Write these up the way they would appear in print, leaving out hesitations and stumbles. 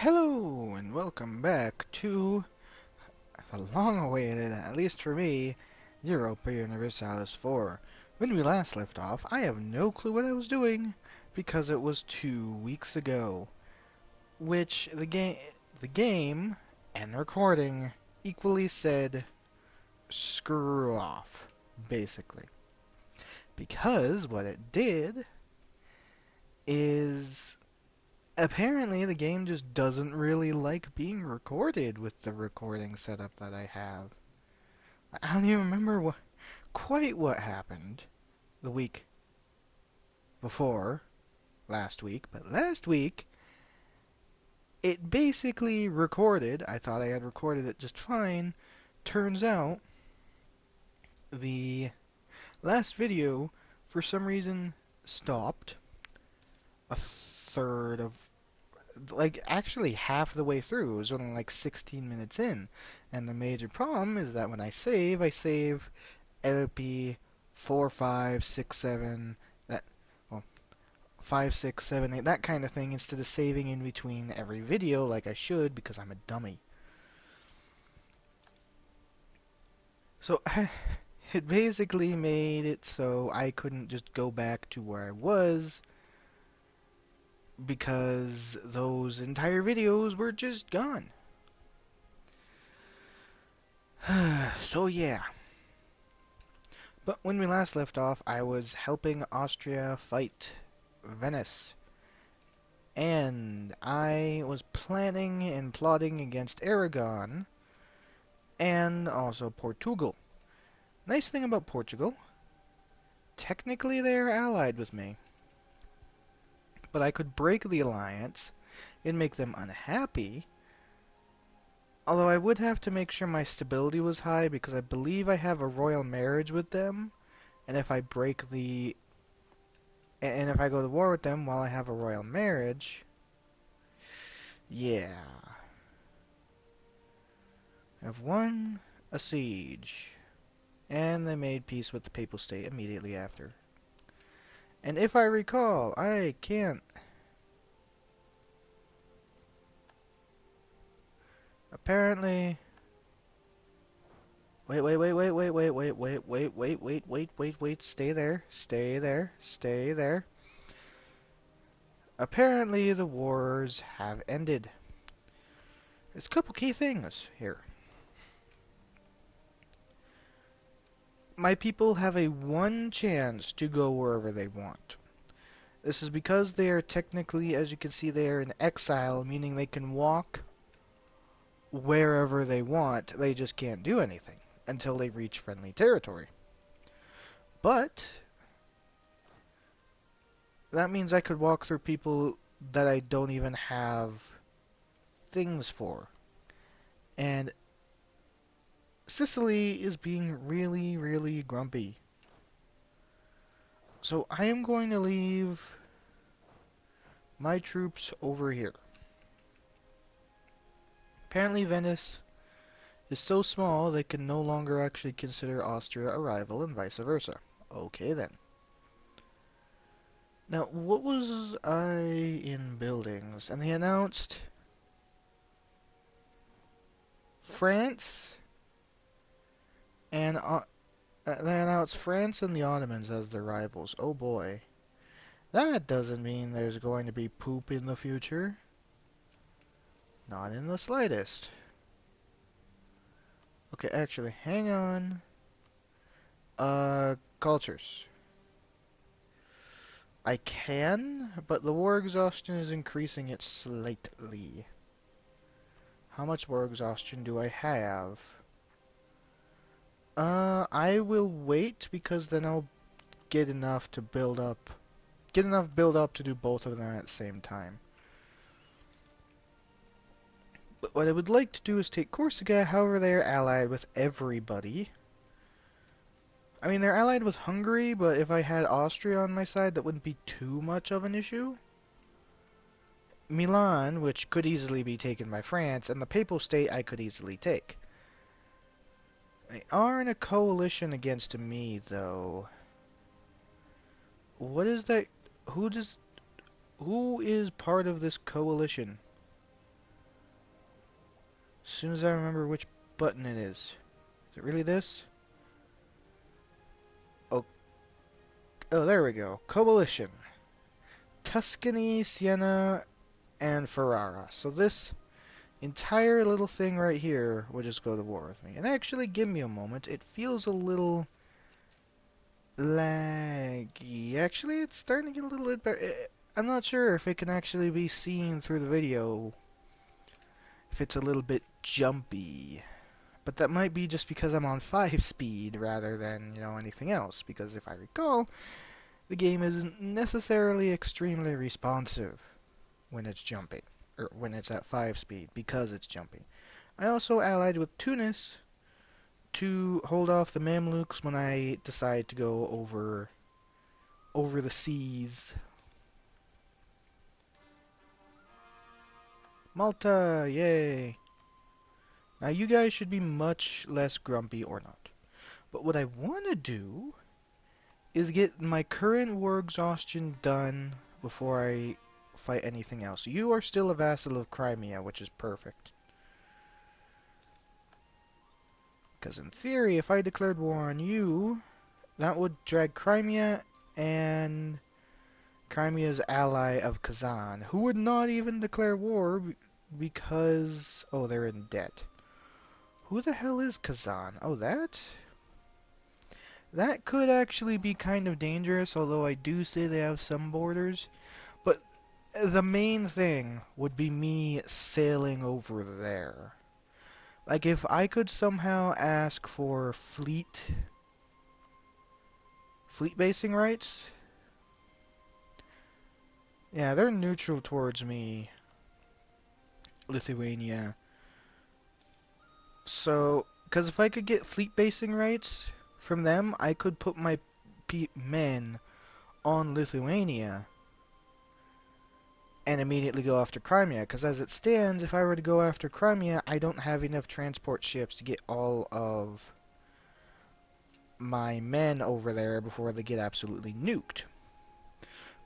Hello and welcome back to the long-awaited, at least for me, Europa Universalis 4. When we last left off, I have no clue what I was doing because it was 2 weeks ago, which the game and recording equally said screw off, basically. Because what it did is apparently the game just doesn't really like being recorded with the recording setup that I have. I don't even remember quite what happened the week before last week, but last week it basically recorded. I thought I had recorded it just fine. Turns out the last video for some reason stopped a third of, like, actually half the way through. It was only like 16 minutes in. And the major problem is that when I save LP 4, 5, 6, 7, that, well, 5, 6, 7, 8, that kind of thing, instead of saving in between every video like I should because I'm a dummy. So, it basically made it so I couldn't just go back to where I was because those entire videos were just gone. So yeah. But when we last left off, I was helping Austria fight Venice. And I was planning and plotting against Aragon and also Portugal. Nice thing about Portugal, technically they are allied with me. But I could break the alliance and make them unhappy. Although I would have to make sure my stability was high because I believe I have a royal marriage with them. And if I break the... And if I go to war with them while I have a royal marriage... Yeah. I've won a siege. And they made peace with the Papal State immediately after. And if I recall, I can't... Apparently... Wait, stay there. Apparently the wars have ended. There's a couple key things here. My people have a 1 chance to go wherever they want. This is because they are technically, as you can see, they are in exile, meaning they can walk wherever they want. They just can't do anything until they reach friendly territory. But that means I could walk through people that I don't even have things for. And Sicily is being really, really grumpy. So I am going to leave my troops over here. Apparently Venice is so small they can no longer actually consider Austria a rival and vice versa. Okay then. Now, what was I in buildings? And they announced France and they announced France and the Ottomans as their rivals. Oh boy. That doesn't mean there's going to be poop in the future. Not in the slightest. Okay, actually, hang on. Cultures. I can, but the war exhaustion is increasing it slightly. How much war exhaustion do I have? I will wait because then I'll get enough to build up. Get enough build up to do both of them at the same time. But what I would like to do is take Corsica, however they are allied with everybody. I mean, they're allied with Hungary, but if I had Austria on my side, that wouldn't be too much of an issue. Milan, which could easily be taken by France, and the Papal State I could easily take. They are in a coalition against me, though. What is that? Who is part of this coalition? As soon as I remember which button it is. Is it really this? Oh, oh, there we go. Coalition. Tuscany, Siena, and Ferrara. So this entire little thing right here would just go to war with me. And actually, give me a moment. It feels a little laggy. Actually, it's starting to get a little bit better. I'm not sure if it can actually be seen through the video. If it's a little bit jumpy. But that might be just because I'm on 5 speed rather than, anything else. Because if I recall, the game isn't necessarily extremely responsive when it's jumping. Or when it's at 5 speed, because it's jumping. I also allied with Tunis to hold off the Mamluks when I decide to go over the seas. Malta, yay! Now you guys should be much less grumpy or not. But what I want to do is get my current war exhaustion done before I fight anything else. You are still a vassal of Crimea, which is perfect. Because in theory, if I declared war on you, that would drag Crimea and Crimea's ally of Kazan, who would not even declare war because... oh, they're in debt. Who the hell is Kazan? Oh, that? That could actually be kind of dangerous, although I do say they have some borders. But the main thing would be me sailing over there. Like, if I could somehow ask for fleet basing rights. Yeah, they're neutral towards me, Lithuania. So, because if I could get fleet basing rights from them, I could put my men on Lithuania and immediately go after Crimea. Because as it stands, if I were to go after Crimea, I don't have enough transport ships to get all of my men over there before they get absolutely nuked.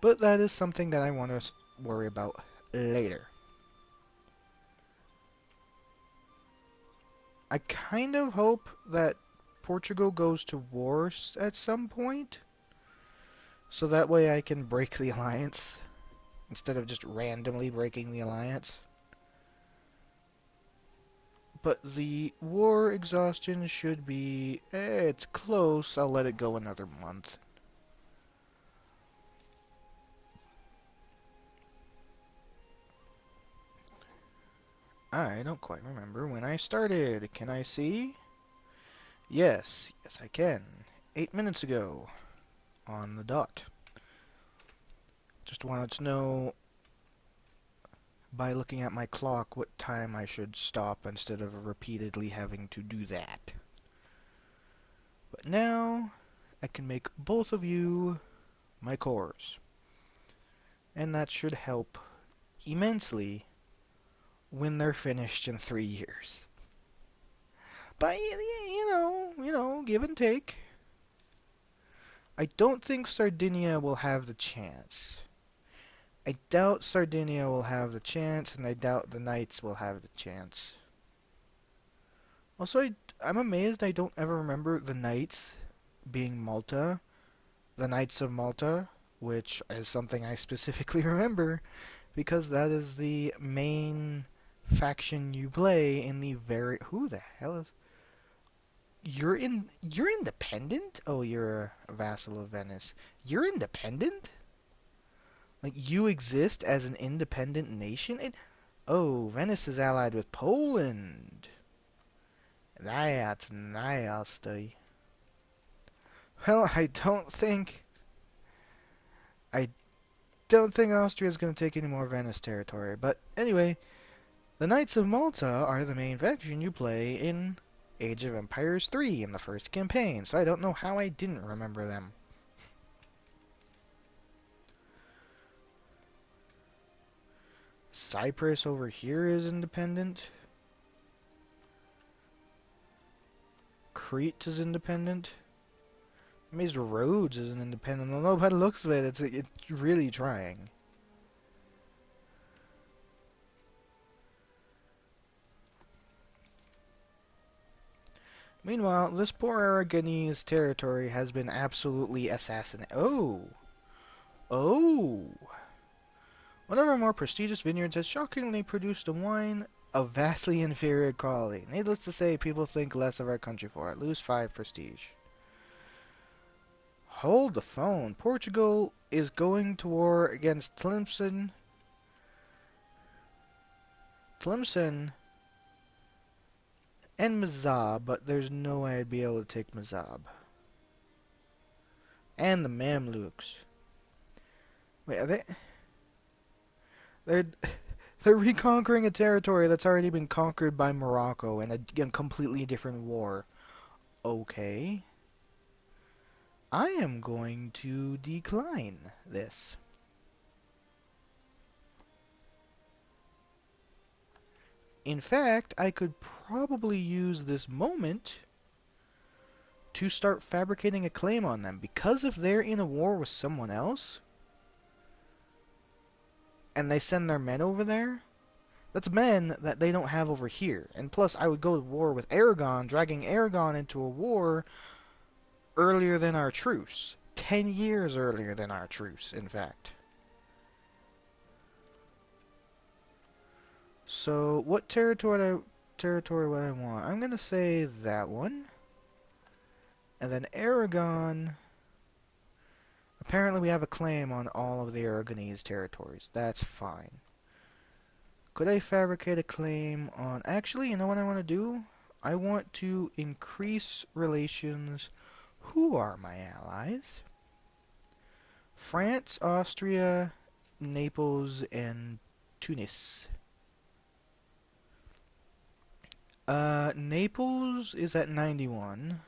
But that is something that I want to worry about later. I kind of hope that Portugal goes to war at some point, so that way I can break the alliance instead of just randomly breaking the alliance. But the war exhaustion should be... it's close. I'll let it go another month. I don't quite remember when I started. Can I see? Yes, I can. 8 minutes ago. On the dot. Just wanted to know, by looking at my clock, what time I should stop instead of repeatedly having to do that. But now, I can make both of you my cores. And that should help immensely when they're finished in 3 years. But, give and take. I don't think Sardinia will have the chance. I doubt Sardinia will have the chance, and I doubt the Knights will have the chance. Also, I'm amazed I don't ever remember the Knights being Malta. The Knights of Malta, which is something I specifically remember, because that is the main faction you play in the very... Who the hell is... You're independent? Oh, you're a vassal of Venice. You're independent? Like, you exist as an independent nation? Oh, Venice is allied with Poland. That's nasty. Well, I don't think Austria's going to take any more Venice territory. But anyway, the Knights of Malta are the main faction you play in Age of Empires 3 in the first campaign, so I don't know how I didn't remember them. Cyprus over here is independent. Crete is independent. Amazed Rhodes isn't independent, although by the looks of it, it's really trying. Meanwhile, this poor Aragonese territory has been absolutely assassinated. Oh! Oh! One of our more prestigious vineyards has shockingly produced a wine of vastly inferior quality. Needless to say, people think less of our country for it. Lose 5 prestige. Hold the phone. Portugal is going to war against Tlemcen. And Mazab, but there's no way I'd be able to take Mazab. And the Mamluks. Wait, are they... They're reconquering a territory that's already been conquered by Morocco in a completely different war. Okay. I am going to decline this. In fact, I could probably use this moment to start fabricating a claim on them. Because if they're in a war with someone else, and they send their men over there, that's men that they don't have over here. And plus, I would go to war with Aragon, dragging Aragon into a war earlier than our truce. 10 years earlier than our truce, in fact. So, what territory would I want? I'm going to say that one. And then Aragon... Apparently we have a claim on all of the Aragonese territories. That's fine. Could I fabricate a claim on... Actually, you know what I want to do? I want to increase relations. Who are my allies? France, Austria, Naples, and Tunis. Naples is at 91.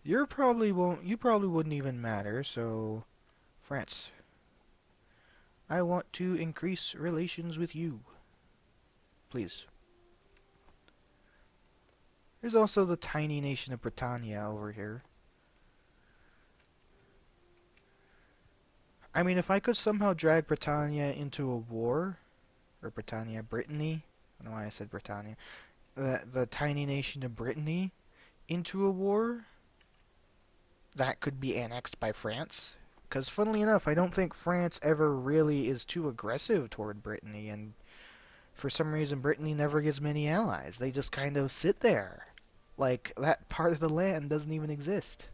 You probably wouldn't even matter, so France. I want to increase relations with you. Please. There's also the tiny nation of Britannia over here. I mean, if I could somehow drag Britannia into a war, or Brittany, I don't know why I said Britannia, the tiny nation of Brittany into a war, that could be annexed by France. Because, funnily enough, I don't think France ever really is too aggressive toward Brittany, and for some reason Brittany never gets many allies. They just kind of sit there. Like, that part of the land doesn't even exist.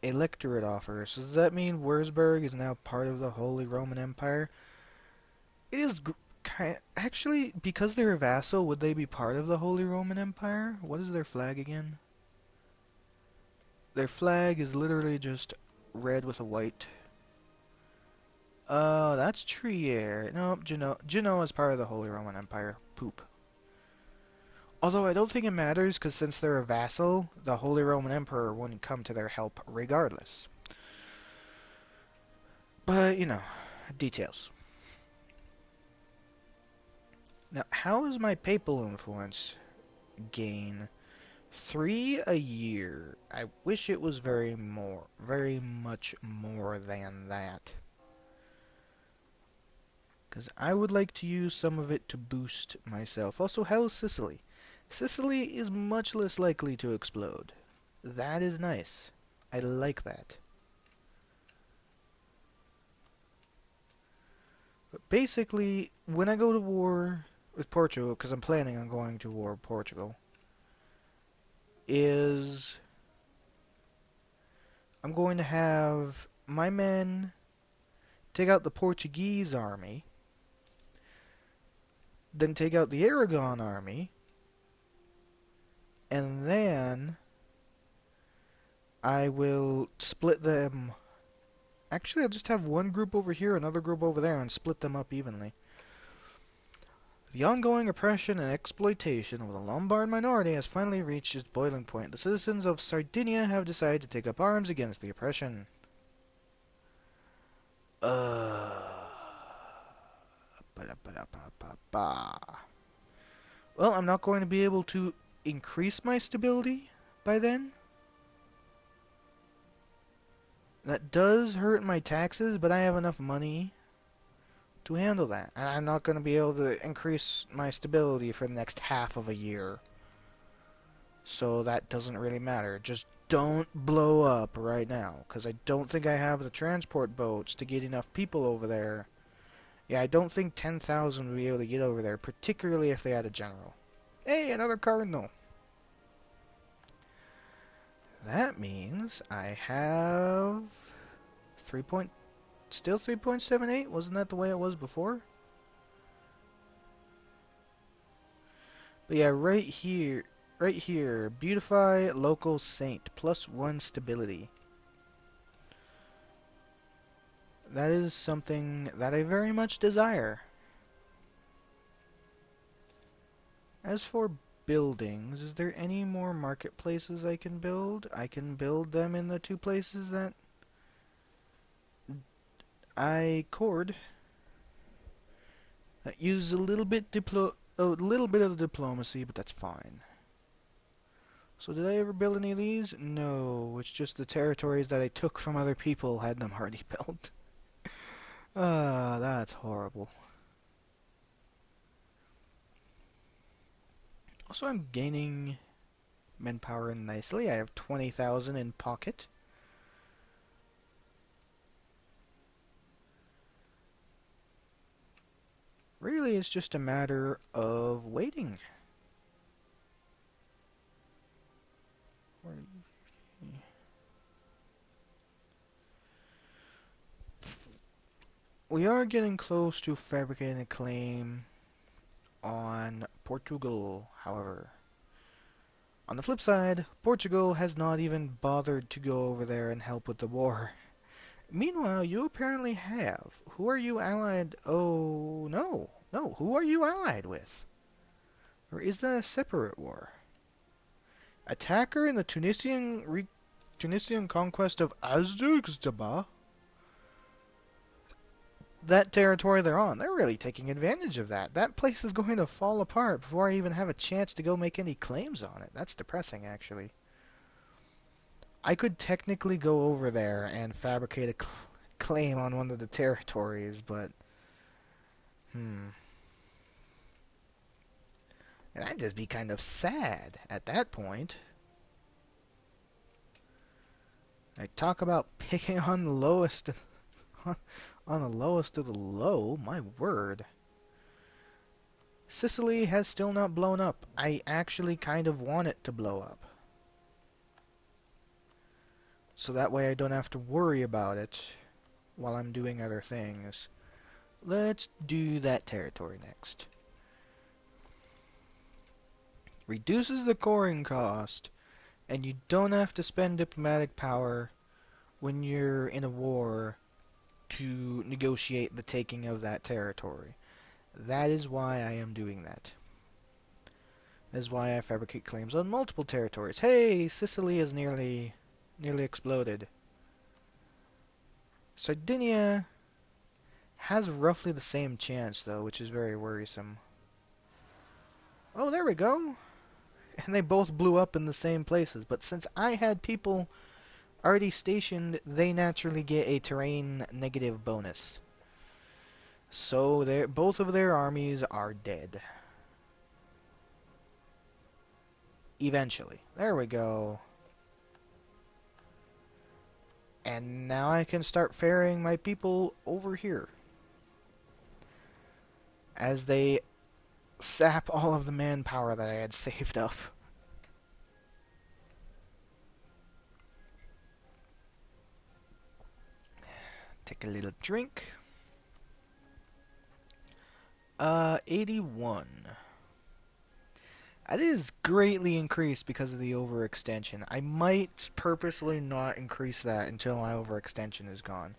Electorate offers. So does that mean Würzburg is now part of the Holy Roman Empire? It is... Actually, because they're a vassal, would they be part of the Holy Roman Empire? What is their flag again? Their flag is literally just red with a white. That's Trier. Nope, Genoa is part of the Holy Roman Empire. Poop. Although I don't think it matters, because since they're a vassal, the Holy Roman Emperor wouldn't come to their help regardless. But, you know, details. Now, how is my papal influence gain? 3 a year. I wish it was very much more than that. Because I would like to use some of it to boost myself. Also, how is Sicily? Sicily is much less likely to explode. That is nice. I like that. But basically, when I go to war with Portugal, because I'm planning on going to war with Portugal, is I'm going to have my men take out the Portuguese army, then take out the Aragon army, and then I will split them. Actually, I'll just have one group over here, another group over there, and split them up evenly. The ongoing oppression and exploitation of the Lombard minority has finally reached its boiling point. The citizens of Sardinia have decided to take up arms against the oppression. Well, I'm not going to be able to increase my stability by then. That does hurt my taxes, but I have enough money to handle that. And I'm not going to be able to increase my stability for the next half of a year. So that doesn't really matter. Just don't blow up right now, because I don't think I have the transport boats to get enough people over there. Yeah, I don't think 10,000 would be able to get over there, particularly if they had a general. Hey, another cardinal! That means I have still 3.78? Wasn't that the way it was before? But yeah, right here, beautify local saint, +1 stability. That is something that I very much desire. As for buildings, is there any more marketplaces I can build? I can build them in the 2 places that I cored. That uses a little bit of diplomacy, but that's fine. So did I ever build any of these? No, it's just the territories that I took from other people had them already built. Ah, that's horrible. Also, I'm gaining manpower nicely. I have 20,000 in pocket. Really, it's just a matter of waiting. We are getting close to fabricating a claim on Portugal, however. On the flip side, Portugal has not even bothered to go over there and help with the war. Meanwhile, you apparently have. Who are you allied? Oh, no. No, who are you allied with? Or is that a separate war? Attacker in the Tunisian conquest of Azdurgzdaba? That territory they're on, they're really taking advantage of that. That place is going to fall apart before I even have a chance to go make any claims on it. That's depressing, actually. I could technically go over there and fabricate a claim on one of the territories, but... And I'd just be kind of sad at that point. I talk about picking on the lowest... on the lowest of the low, my word. Sicily has still not blown up. I actually kind of want it to blow up. So that way I don't have to worry about it while I'm doing other things. Let's do that territory next. Reduces the coring cost, and you don't have to spend diplomatic power when you're in a war to negotiate the taking of that territory. That is why I am doing that. That is why I fabricate claims on multiple territories. Hey, Sicily is nearly exploded. Sardinia has roughly the same chance, though, which is very worrisome. Oh, there we go. And they both blew up in the same places. But since I had people already stationed, they naturally get a terrain negative bonus. So both of their armies are dead. Eventually. There we go. And now I can start ferrying my people over here. As they sap all of the manpower that I had saved up. Take a little drink. 81. That is greatly increased because of the overextension. I might purposely not increase that until my overextension is gone.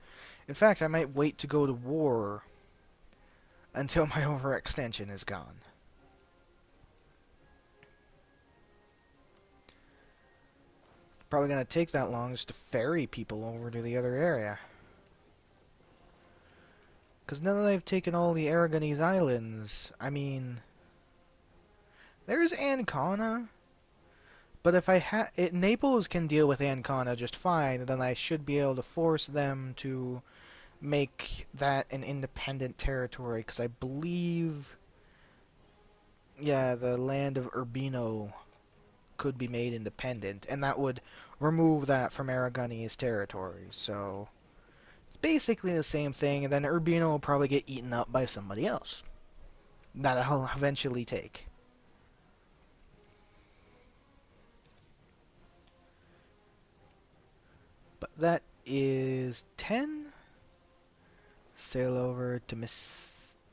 In fact, I might wait to go to war until my overextension is gone. Probably gonna take that long just to ferry people over to the other area. Because now that I've taken all the Aragonese islands, I mean... There's Ancona. But if Naples can deal with Ancona just fine, then I should be able to force them to make that an independent territory, because I believe, yeah, the land of Urbino could be made independent, and that would remove that from Aragonese territory. So it's basically the same thing, and then Urbino will probably get eaten up by somebody else that I'll eventually take. But that is 10. Sail over to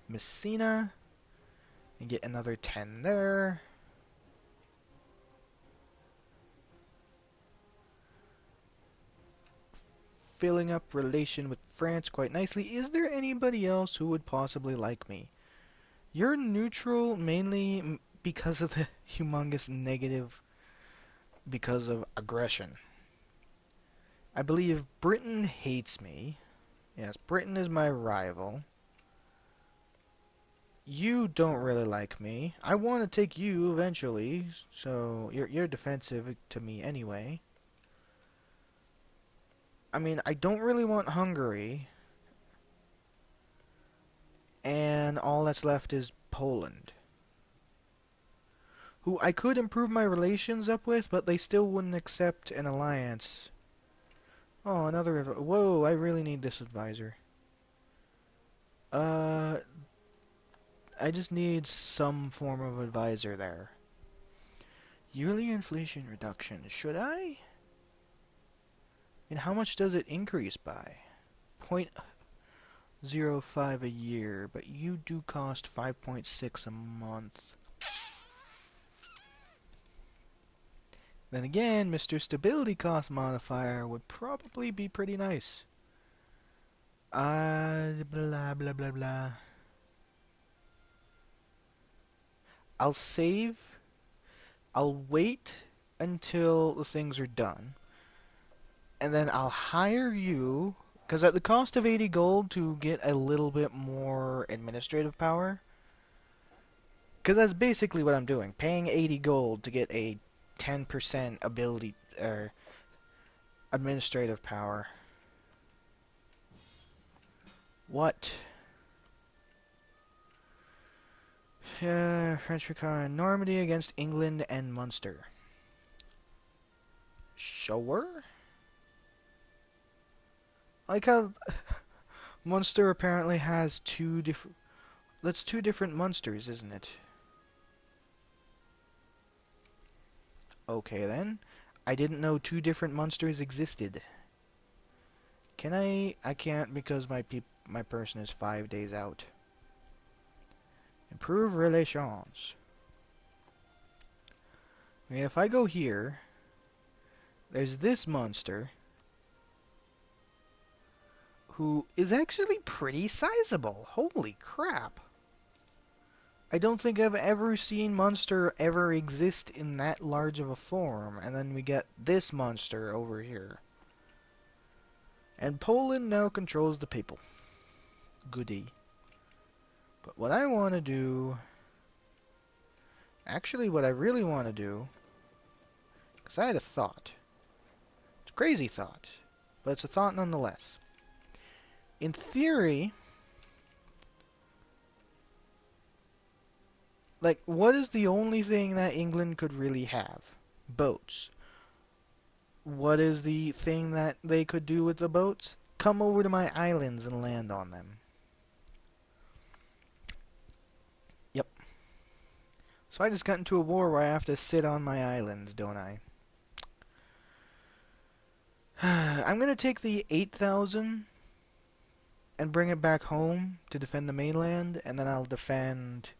Messina and get another 10 there. Filling up relation with France quite nicely. Is there anybody else who would possibly like me? You're neutral mainly because of the humongous negative because of aggression. I believe Britain hates me. Yes, Britain is my rival. You don't really like me. I want to take you eventually, so you're defensive to me anyway. I mean, I don't really want Hungary. And all that's left is Poland, who I could improve my relations up with, but they still wouldn't accept an alliance. Oh, another... Whoa, I really need this advisor. I just need some form of advisor there. Yearly inflation reduction. Should I? And how much does it increase by? 0.05 a year, but you do cost 5.6 a month. Then again, Mr. Stability Cost Modifier would probably be pretty nice. Blah, blah, blah, blah. I'll save. I'll wait until the things are done. And then I'll hire you, because at the cost of 80 gold to get a little bit more administrative power. Because that's basically what I'm doing. Paying 80 gold to get a 10% ability, administrative power. What? French recon Normandy against England and Munster. Sure. Like how Munster apparently has two different... That's two different Munsters, isn't it? Okay then. I didn't know two different Munsters existed. Can I? I can't because my person is 5 days out. Improve relations. I mean, if I go here, there's this monster who is actually pretty sizable. Holy crap. I don't think I've ever seen monster ever exist in that large of a form. And then we get this monster over here. And Poland now controls the people. Goody. But what I want to do... Actually, what I really want to do... Because I had a thought. It's a crazy thought. But it's a thought nonetheless. In theory... Like, what is the only thing that England could really have? Boats. What is the thing that they could do with the boats? Come over to my islands and land on them. Yep. So I just got into a war where I have to sit on my islands, don't I? I'm going to take the 8,000 and bring it back home to defend the mainland, and then I'll defend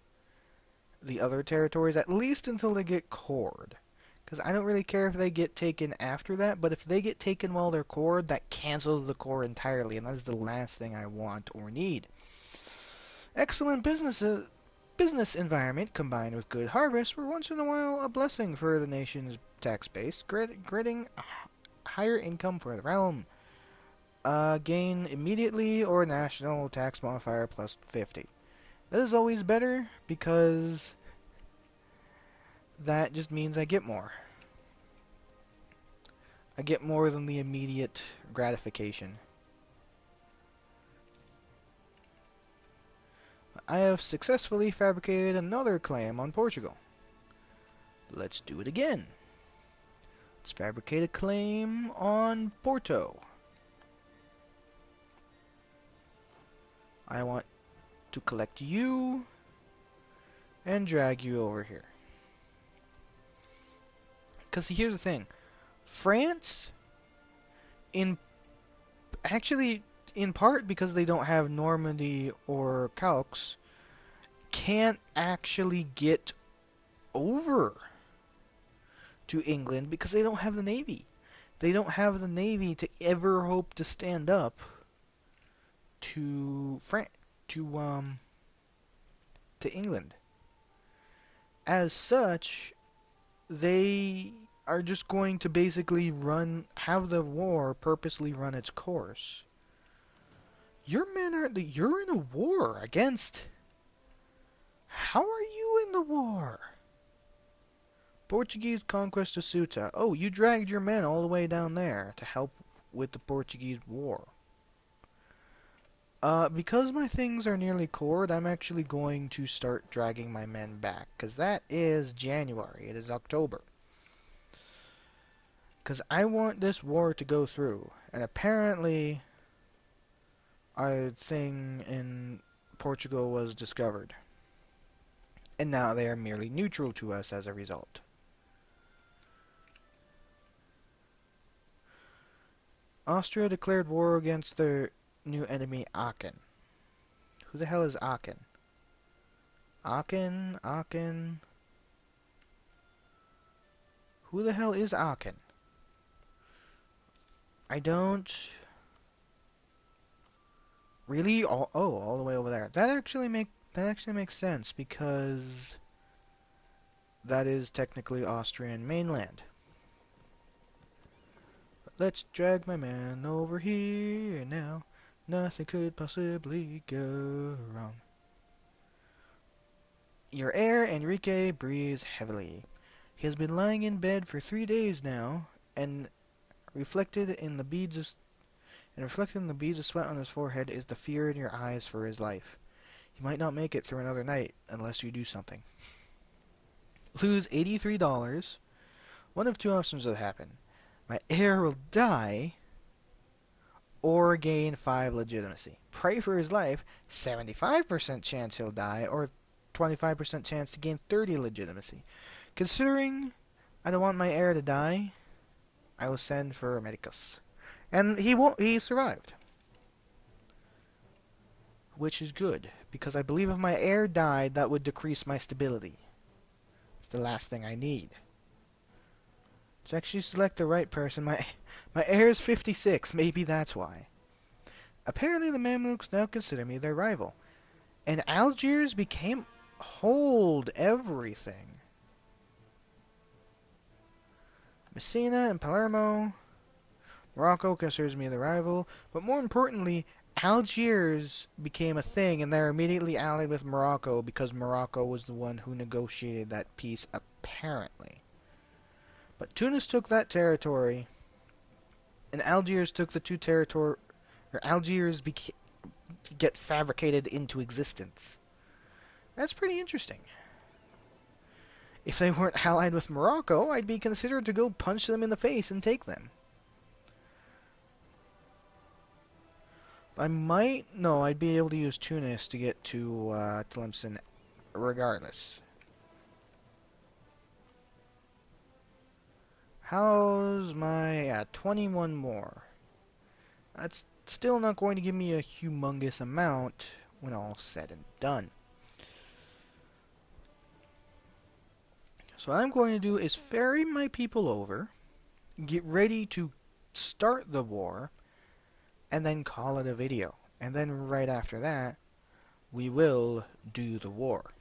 the other territories, at least until they get cored. Because I don't really care if they get taken after that, but if they get taken while they're cored, that cancels the core entirely, and that is the last thing I want or need. Excellent business environment combined with good harvest were once in a while a blessing for the nation's tax base, granting higher income for the realm. Gain immediately or national tax modifier plus 50. That is always better, because that just means I get more. I get more than the immediate gratification. I have successfully fabricated another claim on Portugal. Let's do it again. Let's fabricate a claim on Porto. I want to collect you and drag you over here. Because here's the thing. France, actually, in part because they don't have Normandy or Calques, can't actually get over to England because they don't have the navy. They don't have the navy to ever hope to stand up to England. As such, they are just going to basically have the war purposely run its course. Your men you're in a war against... How are you in the war? Portuguese conquest of Ceuta. Oh, you dragged your men all the way down there to help with the Portuguese war. Because my things are nearly cored, I'm actually going to start dragging my men back. Because that is January. It is October. Because I want this war to go through. And apparently, a thing in Portugal was discovered. And now they are merely neutral to us as a result. Austria declared war against their new enemy, Aachen. Who the hell is Aachen? Aachen. Who the hell is Aachen? I don't... Really? All the way over there. That actually makes sense, because that is technically Austrian mainland. But let's drag my man over here now. Nothing could possibly go wrong. Your heir, Enrique, breathes heavily. He has been lying in bed for 3 days now, and reflected in the beads of sweat on his forehead is the fear in your eyes for his life. He might not make it through another night unless you do something. Lose $83. One of two options will happen. My heir will die, or gain 5 legitimacy. Pray for his life, 75% chance he'll die, or 25% chance to gain 30 legitimacy. Considering I don't want my heir to die, I will send for a medicus. And he survived. Which is good, because I believe if my heir died, that would decrease my stability. It's the last thing I need. Let's actually select the right person. My heir is 56, maybe that's why. Apparently the Mamluks now consider me their rival. And Algiers hold everything. Messina and Palermo. Morocco considers me the rival, but more importantly, Algiers became a thing, and they're immediately allied with Morocco because Morocco was the one who negotiated that peace, apparently. But Tunis took that territory, and Algiers took the two territory, or Algiers get fabricated into existence. That's pretty interesting. If they weren't allied with Morocco, I'd be considered to go punch them in the face and take them. I'd be able to use Tunis to get to Tlemcen regardless. How's my 21 more? That's still not going to give me a humongous amount when all's said and done. So what I'm going to do is ferry my people over, get ready to start the war, and then call it a video. And then right after that, we will do the war.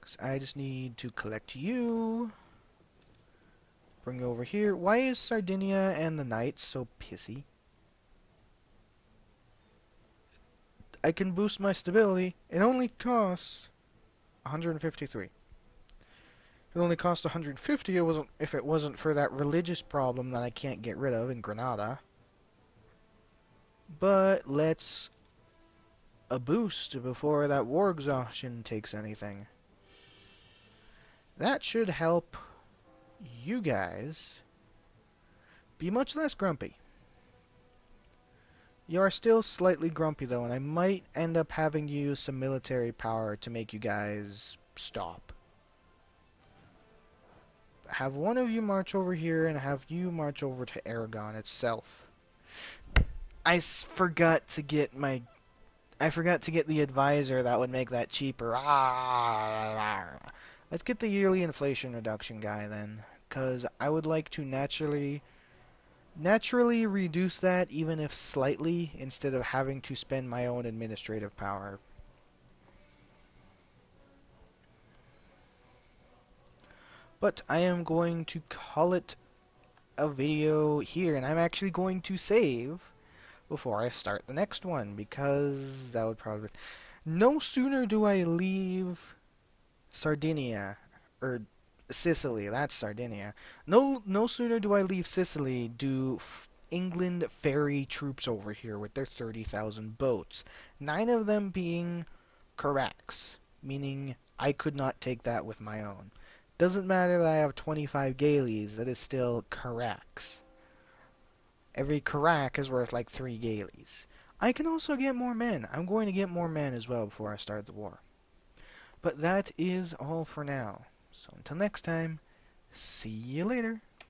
So I just need to collect you, bring you over here. Why is Sardinia and the Knights so pissy? I can boost my stability. It only costs 153. It only cost 150 if it wasn't for that religious problem that I can't get rid of in Granada. But let's a boost before that war exhaustion takes anything. That should help you guys be much less grumpy. You are still slightly grumpy though, and I might end up having to use some military power to make you guys stop. Have one of you march over here and have you march over to Aragon itself. I forgot to get the advisor that would make that cheaper. Let's get the yearly inflation reduction guy then, because I would like to naturally reduce that, even if slightly, instead of having to spend my own administrative power. But I am going to call it a video here, and I'm actually going to save before I start the next one, because that would probably... No sooner do I leave Sardinia, or Sicily, that's Sardinia. No sooner do I leave Sicily do England ferry troops over here with their 30,000 boats. 9 of them being Carracks, meaning I could not take that with my own. Doesn't matter that I have 25 galleys, that is still Carracks. Every Carrack is worth like 3 galleys. I can also get more men. I'm going to get more men as well before I start the war. But that is all for now. So until next time, see you later.